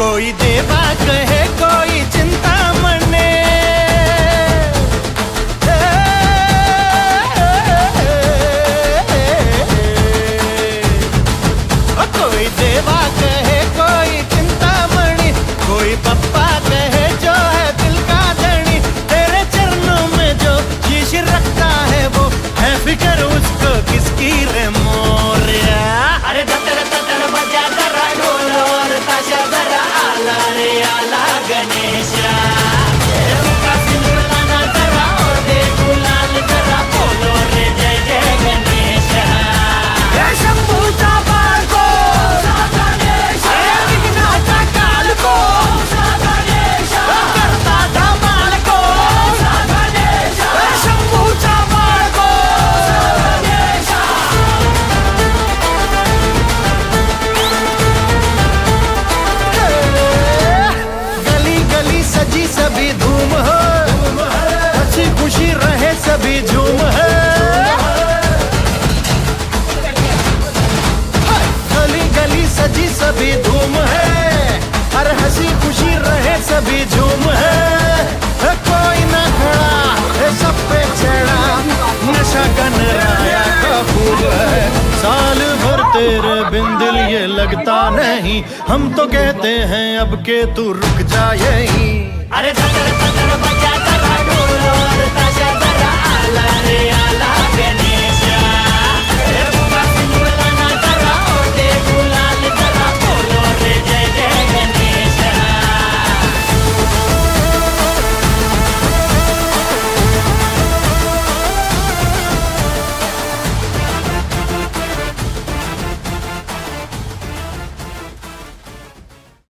कोई देवा कहे कोई चिंता मने, कोई देवा कहे कोई चिंता मणि, कोई पप्पा कहे जो है दिल का धनी। तेरे चरणों में जो शीश रखता है वो है फिक्र उसको किसकी रे मोरिया। अरे दत्तर दत्तर बजा जरा ढोल और ताशा जरा आला रे आला गणेशा। का सिंदूर लाना जरा और दे गुलाल जरा, बोलो रे जय जय गणेशा। शंभूचा बाळको विघ्नाचा कालको, करता धमालको शंभूचा बाळको। गली गली सजी सभी धूम हो, हंसी खुशी रहे सभी झूम है। गली गली सजी सभी धूम है, हर हंसी खुशी रहे सभी झूम है। कोई ना खड़ा है सब पे चढ़ा, नशा गनराया का फूल है। साल भर तेरे बिन दिल ये लगता नहीं, हम तो कहते हैं अब के तू रुक जा यहीं। अरे धड़कन बजा